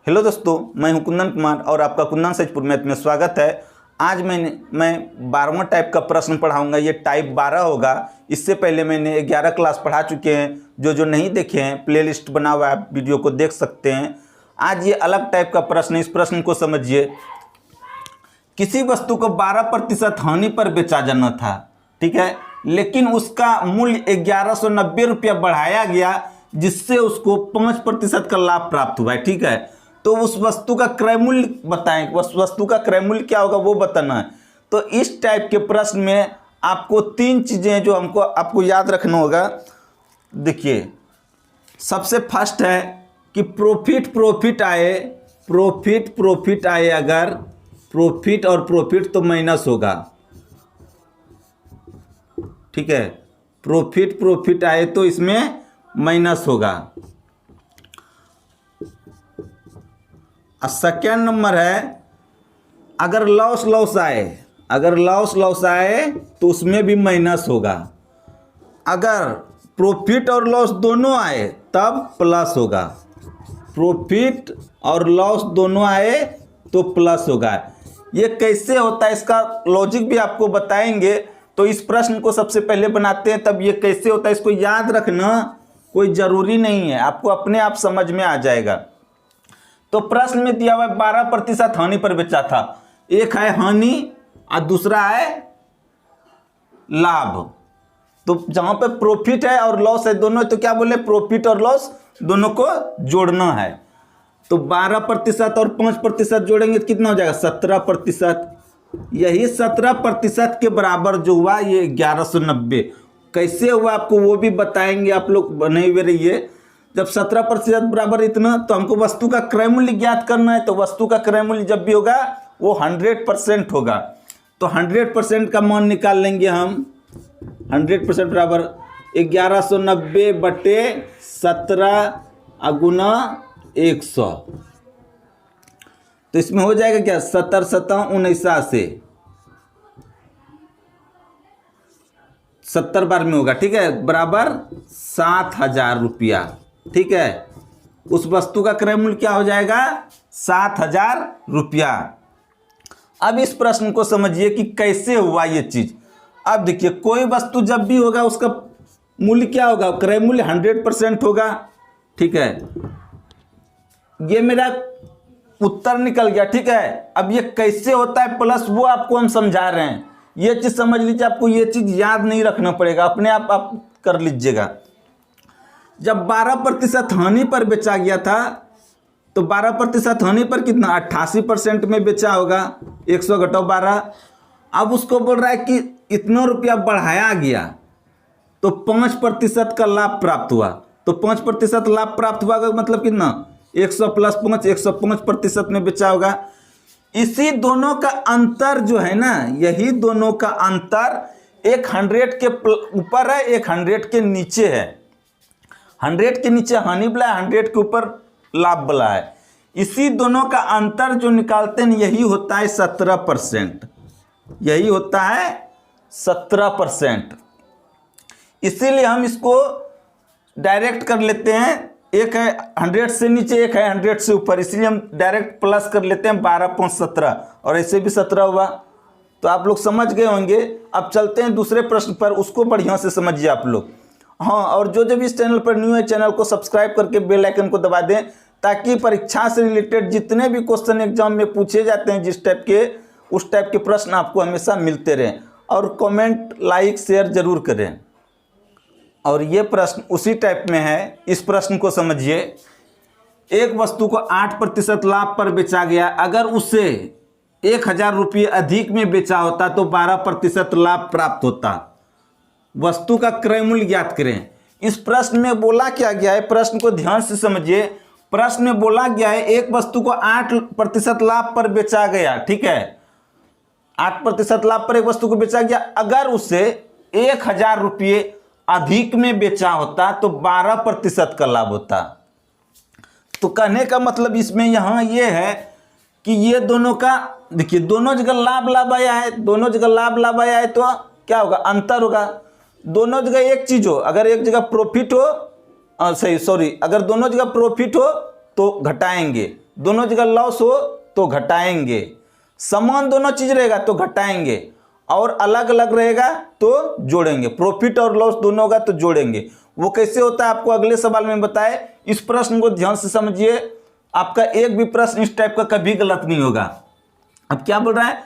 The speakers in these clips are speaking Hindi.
हेलो दोस्तों, मैं हूं कुंदन कुमार और आपका कुंदन सचपुर मैथ में स्वागत है। आज मैं 12वां टाइप का प्रश्न पढ़ाऊंगा। ये टाइप 12 होगा। इससे पहले मैंने 11 क्लास पढ़ा चुके हैं। जो नहीं देखे हैं, प्लेलिस्ट बना हुआ है, आप वीडियो को देख सकते हैं। आज ये अलग टाइप का प्रश्न है। इस प्रश्न को समझिए। किसी वस्तु को 12% हानि पर बेचा जाना था, ठीक है, लेकिन उसका मूल्य 1190 रुपया बढ़ाया गया, जिससे उसको 5% का लाभ प्राप्त हुआ है, ठीक है। तो उस वस्तु का क्रय मूल्य बताएं। उस वस्तु का क्रय मूल्य क्या होगा वो बताना है। तो इस टाइप के प्रश्न में आपको 3 चीज़ें जो आपको याद रखना होगा। देखिए, सबसे फर्स्ट है कि प्रॉफिट आए अगर प्रॉफिट और प्रॉफिट तो माइनस होगा, ठीक है। प्रॉफिट आए तो इसमें माइनस होगा। सेकेंड नंबर है, अगर लॉस आए तो उसमें भी माइनस होगा। अगर प्रॉफिट और लॉस दोनों आए तब प्लस होगा। प्रॉफिट और लॉस दोनों आए तो प्लस होगा। ये कैसे होता है, इसका लॉजिक भी आपको बताएंगे। तो इस प्रश्न को सबसे पहले बनाते हैं, तब ये कैसे होता है इसको याद रखना कोई ज़रूरी नहीं है, आपको अपने आप समझ में आ जाएगा। तो प्रश्न में दिया हुआ है 12% हानि पर बेचा था। एक है हानि और दूसरा है लाभ। तो जहां पे प्रॉफिट है और लॉस है दोनों, तो क्या बोले, प्रॉफिट और लॉस दोनों को जोड़ना है। तो 12% और 5% जोड़ेंगे तो कितना हो जाएगा, 17%। यही 17% के बराबर जो हुआ ये 1190 कैसे हुआ आपको वो भी बताएंगे। आप लोग बने हुए रहिए। जब 17% बराबर इतना, तो हमको वस्तु का क्रय मूल्य ज्ञात करना है। तो वस्तु का क्रय मूल्य जब भी होगा वो 100% होगा। तो 100% का मान निकाल लेंगे हम। 100% बराबर 1190 बटे 17 गुना 100। तो इसमें हो जाएगा क्या, 70 7 79 70 बार में होगा, ठीक है, बराबर 7000 रुपया, ठीक है। उस वस्तु का क्रय मूल्य क्या हो जाएगा, 7000 रुपया। अब इस प्रश्न को समझिए कि कैसे हुआ ये चीज। अब देखिए, कोई वस्तु जब भी होगा उसका मूल्य क्या होगा, क्रय मूल्य 100% होगा, ठीक है। ये मेरा उत्तर निकल गया, ठीक है। अब ये कैसे होता है प्लस, वो आपको हम समझा रहे हैं। ये चीज समझ लीजिए, आपको ये चीज याद नहीं रखना पड़ेगा, अपने आप कर लीजिएगा। जब 12% हानि पर बेचा गया था, तो 12% हानि पर कितना, 88% में बेचा होगा। 100 घटाओ 12। अब उसको बोल रहा है कि इतना रुपया बढ़ाया गया तो 5% का लाभ प्राप्त हुआ। तो 5% लाभ प्राप्त हुआ का मतलब कितना, 100 प्लस 5, 105% में बेचा होगा। इसी दोनों का अंतर जो है ना, यही दोनों का अंतर एक 100 के ऊपर है, एक 100 के नीचे है। 100 के नीचे हानि बला है, 100 के ऊपर लाभ बला है। इसी दोनों का अंतर जो निकालते हैं यही होता है 17%। यही होता है 17%। इसीलिए हम इसको डायरेक्ट कर लेते हैं। एक है 100 से नीचे, एक है 100 से ऊपर, इसलिए हम डायरेक्ट प्लस कर लेते हैं। 12 5 17 और ऐसे भी 17 हुआ। तो आप लोग समझ गए होंगे। अब चलते हैं दूसरे प्रश्न पर, उसको बढ़िया से समझिए आप लोग। हाँ, और जो भी इस चैनल पर न्यू है, चैनल को सब्सक्राइब करके बेल आइकन को दबा दें, ताकि परीक्षा से रिलेटेड जितने भी क्वेश्चन एग्जाम में पूछे जाते हैं जिस टाइप के, उस टाइप के प्रश्न आपको हमेशा मिलते रहें। और कमेंट लाइक शेयर जरूर करें। और ये प्रश्न उसी टाइप में है। इस प्रश्न को समझिए। एक वस्तु को 8% लाभ पर बेचा गया। अगर उसे 1000 रुपये अधिक में बेचा होता तो 12% लाभ प्राप्त होता। वस्तु का क्रय मूल्य ज्ञात करें। इस प्रश्न में बोला क्या गया है, प्रश्न को ध्यान से समझिए। प्रश्न में बोला गया है एक वस्तु को 8% लाभ पर बेचा गया, ठीक है। 8% लाभ पर एक वस्तु को बेचा गया। अगर उसे 1000 रुपये अधिक में बेचा होता तो 12% का लाभ होता। तो कहने का मतलब इसमें यहां ये है कि ये दोनों का, देखिए, दोनों जगह लाभ आया है, दोनों जगह लाभ आया है, तो क्या होगा, अंतर होगा। दोनों जगह एक चीज हो, अगर एक जगह प्रॉफिट हो, अगर दोनों जगह प्रॉफिट हो तो घटाएंगे, दोनों जगह लॉस हो तो घटाएंगे, समान दोनों चीज रहेगा तो घटाएंगे, और अलग अलग रहेगा तो जोड़ेंगे, प्रॉफिट और लॉस दोनों होगा तो जोड़ेंगे। वो कैसे होता है आपको अगले सवाल में बताए। इस प्रश्न को ध्यान से समझिए, आपका एक भी प्रश्न इस टाइप का कभी गलत नहीं होगा। अब क्या बोल रहा है,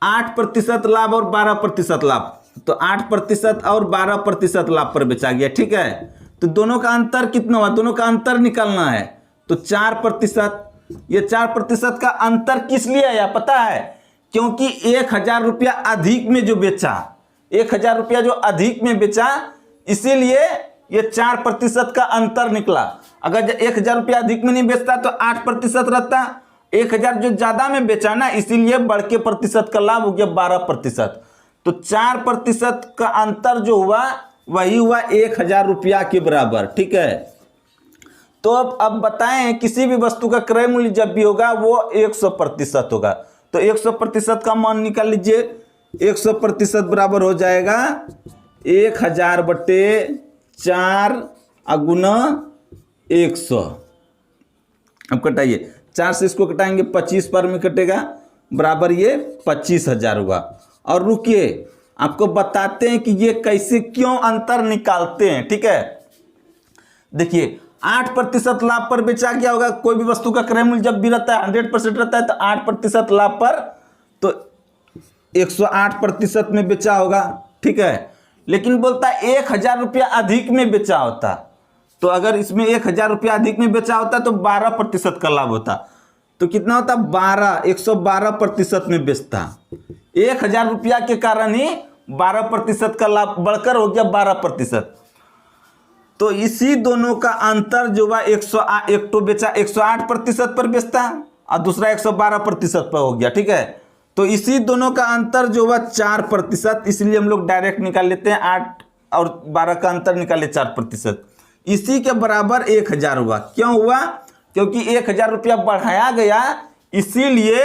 8% लाभ और 12% लाभ, तो 8% और 12% लाभ पर बेचा गया, ठीक है। तो दोनों का अंतर कितना हुआ, दोनों का अंतर निकालना है, तो 4%। ये 4% का अंतर किस लिए आया पता है, क्योंकि 1000 रुपया अधिक में जो बेचा, 1000 रुपया जो अधिक में बेचा, इसीलिए ये 4% का अंतर निकला। अगर 1000 रुपया अधिक में नहीं बेचता तो 8% रहता, 1000 जो ज्यादा में बेचा ना, इसीलिए बढ़ के प्रतिशत का लाभ हो गया 12%। तो 4% का अंतर जो हुआ वही हुआ 1000 रुपया के बराबर, ठीक है। तो अब बताएं, किसी भी वस्तु का क्रय मूल्य जब भी होगा वो 100% होगा, तो 100% का मान निकाल लीजिए। 100% बराबर हो जाएगा 1000 बटे 4 गुना 100। अब कटाइए, 4 से इसको कटाएंगे 25 पर में कटेगा, बराबर ये 25,000 हुआ। और रुकिए, आपको बताते हैं कि ये कैसे क्यों अंतर निकालते हैं, ठीक है। देखिए 8% लाभ पर बेचा गया होगा, कोई भी वस्तु का क्रय मूल्य जब भी रहता है 100% रहता है, तो 8% लाभ पर तो 108% में बेचा होगा, ठीक है। लेकिन बोलता है 1000 रुपया अधिक में बेचा होता, तो अगर इसमें 1000 रुपया अधिक में बेचा होता तो 12% का लाभ होता, तो कितना होता 112% में बेचता। 1000 रुपया के कारण ही 12% का लाभ बढ़कर हो गया 12%। तो इसी दोनों का अंतर जो हुआ, एक तो बेचा 108% पर बेचता और दूसरा 112% पर हो गया, ठीक है। तो इसी दोनों का अंतर जो हुआ 4%, इसलिए हम लोग डायरेक्ट निकाल लेते हैं, 8 और 12 का अंतर निकाले 4%, इसी के बराबर 1000 हुआ। क्यों हुआ, क्योंकि 1000 रुपया बढ़ाया गया, इसीलिए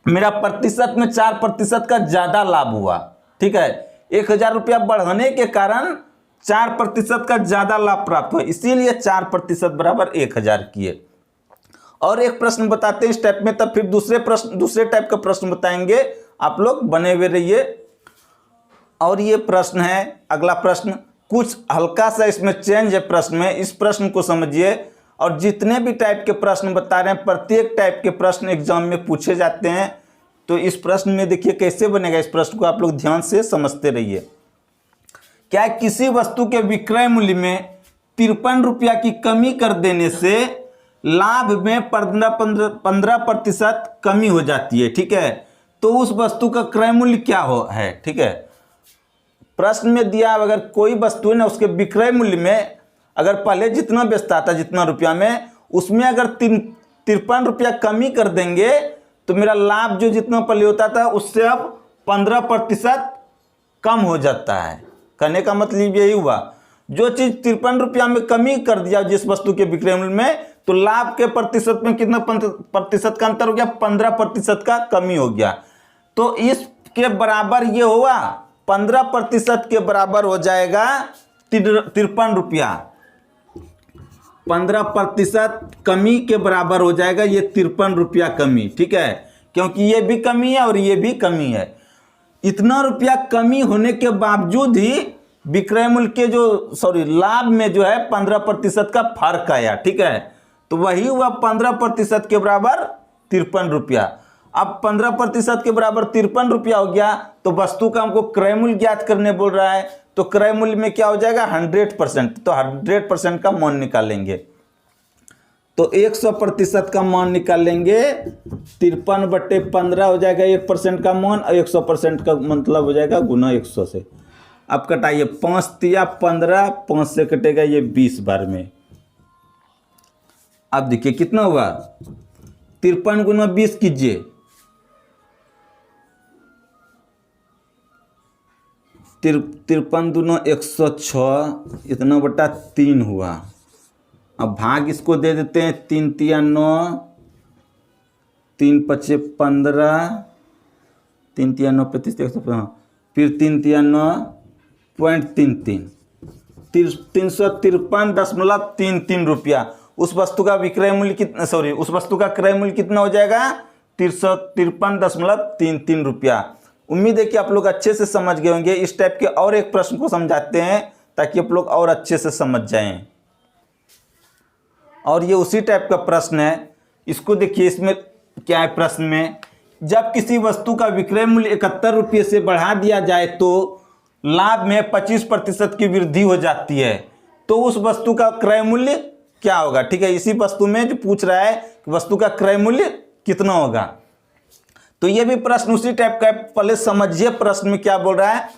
मेरा प्रतिशत में 4% का ज्यादा लाभ हुआ, ठीक है। 1000 रुपया बढ़ाने के कारण 4% का ज्यादा लाभ प्राप्त हुआ, इसीलिए 4% बराबर 1000 किए। और एक प्रश्न बताते हैं इस टाइप में, तब फिर दूसरे टाइप का प्रश्न बताएंगे, आप लोग बने हुए रहिए। और ये प्रश्न है, अगला प्रश्न कुछ हल्का सा इसमें चेंज है प्रश्न में, इस प्रश्न को समझिए। और जितने भी टाइप के प्रश्न बता रहे हैं, प्रत्येक टाइप के प्रश्न एग्जाम में पूछे जाते हैं, तो इस प्रश्न में देखिए कैसे बनेगा, इस प्रश्न को आप लोग ध्यान से समझते रहिए। क्या किसी वस्तु के विक्रय मूल्य में 53 रुपया की कमी कर देने से लाभ में 15% कमी हो जाती है, ठीक है। तो उस वस्तु का क्रय मूल्य क्या है, ठीक है। प्रश्न में दिया, अगर कोई वस्तु है ना, उसके विक्रय मूल्य में अगर पहले जितना बेचता था जितना रुपया में, उसमें अगर 53 रुपया कमी कर देंगे तो मेरा लाभ जो जितना पहले होता था उससे अब 15% कम हो जाता है। कहने का मतलब यही हुआ, जो चीज 53 रुपया में कमी कर दिया जिस वस्तु के विक्रय मूल्य में, तो लाभ के प्रतिशत में कितना प्रतिशत का अंतर हो गया, 15% का कमी हो गया। तो इसके बराबर ये हुआ 15% के बराबर हो जाएगा 53 रुपया, 15% कमी के बराबर हो जाएगा ये 53 रुपया कमी, ठीक है। क्योंकि ये भी कमी है और ये भी कमी है। इतना रुपया कमी होने के बावजूद ही विक्रय मूल्य के लाभ में जो है 15% का फर्क आया, ठीक है। तो वही हुआ 15% के बराबर 53 रुपया। अब 15% के बराबर 53 रुपया हो गया, तो वस्तु का हमको क्रय मूल्य ज्ञात करने बोल रहा है, तो क्रय मूल्य में क्या हो जाएगा 100%, तो 100% का मान निकालेंगे, तो 100% का मान निकालेंगे, 53/15 हो जाएगा 1% का मान, और 100% का मतलब हो जाएगा गुना 100 से। अब कटाइए, 5 तिया 15, 5 से कटेगा ये 20 बार में। अब देखिए कितना हुआ, 53 गुना 20 कीजिए, 53 दूना 106, इतना बटा 3 हुआ। अब भाग इसको दे देते हैं, 3 तिया 9, 3 पचे 15, 3 तिया 9 35, 115, फिर 3 तिया 9.33, 353.33 रुपया उस वस्तु का विक्रय मूल्य कितना, सॉरी, उस वस्तु का क्रय मूल्य कितना हो जाएगा 353.33 रुपया। उम्मीद है कि आप लोग अच्छे से समझ गए होंगे। इस टाइप के और एक प्रश्न को समझाते हैं ताकि आप लोग और अच्छे से समझ जाएं। और ये उसी टाइप का प्रश्न है, इसको देखिए। इसमें क्या है प्रश्न में, जब किसी वस्तु का विक्रय मूल्य 71 रुपये से बढ़ा दिया जाए तो लाभ में 25% की वृद्धि हो जाती है, तो उस वस्तु का क्रय मूल्य क्या होगा। ठीक है, इसी वस्तु में जो पूछ रहा है कि वस्तु का क्रय मूल्य कितना होगा। तो ये भी प्रश्न उसी टाइप का है। पहले समझिए प्रश्न में क्या बोल रहा है।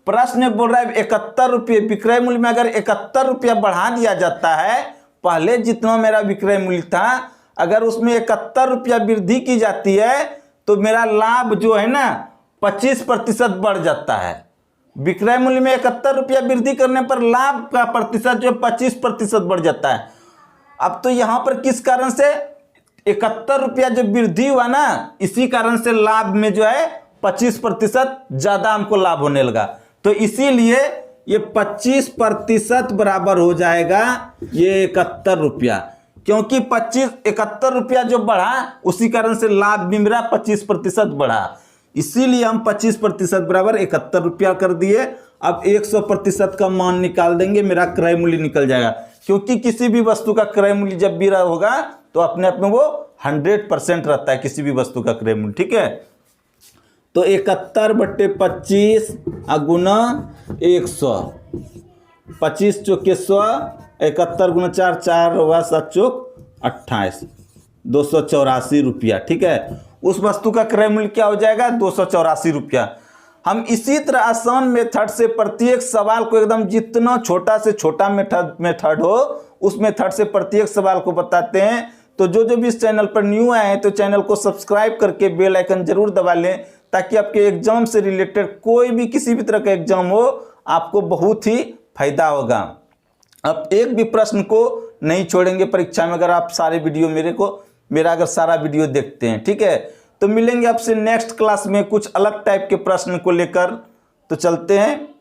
प्रश्न में बोल रहा है 71 रुपये विक्रय मूल्य में अगर 71 रुपया बढ़ा दिया जाता है, पहले जितना मेरा विक्रय मूल्य था अगर उसमें 71 रुपया वृद्धि की जाती है तो मेरा लाभ जो है ना 25% बढ़ जाता है। विक्रय मूल्य में 71 रुपया वृद्धि करने पर लाभ का प्रतिशत जो 25% बढ़ जाता है। अब तो यहां पर किस कारण से 71 रुपया जो वृद्धि हुआ ना, इसी कारण से लाभ में जो है 25% ज्यादा हमको लाभ होने लगा। तो इसीलिए ये 25% बराबर हो जाएगा ये 71 रुपया, क्योंकि 71 रुपया जो बढ़ा उसी कारण से लाभ भी मेरा 25% बढ़ा। इसीलिए हम 25% बराबर 71 रुपया कर दिए। अब 100% का मान निकाल देंगे, मेरा क्रय मूल्य निकल जाएगा। क्योंकि किसी भी वस्तु का क्रय मूल्य जब भी होगा तो अपने आप में वो 100% रहता है किसी भी वस्तु का क्रय मूल्य। ठीक है, तो 71/25 गुना 100, 25 चौके 100, 71 गुना 4, 4 हुआ 7 चौक 28, 284 रुपया। ठीक है, उस वस्तु का क्रय मूल्य क्या हो जाएगा 284 रुपया। हम इसी तरह आसान मेथड से प्रत्येक सवाल को एकदम जितना छोटा से छोटा मेथड हो उस मेथड से प्रत्येक सवाल को बताते हैं। तो जो भी इस चैनल पर न्यू आए हैं तो चैनल को सब्सक्राइब करके बेल आइकन जरूर दबा लें, ताकि आपके एग्जाम से रिलेटेड कोई भी किसी भी तरह का एग्जाम हो आपको बहुत ही फायदा होगा। अब एक भी प्रश्न को नहीं छोड़ेंगे परीक्षा में अगर आप सारे वीडियो मेरा अगर सारा वीडियो देखते हैं। ठीक है, तो मिलेंगे आपसे नेक्स्ट क्लास में कुछ अलग टाइप के प्रश्न को लेकर। तो चलते हैं।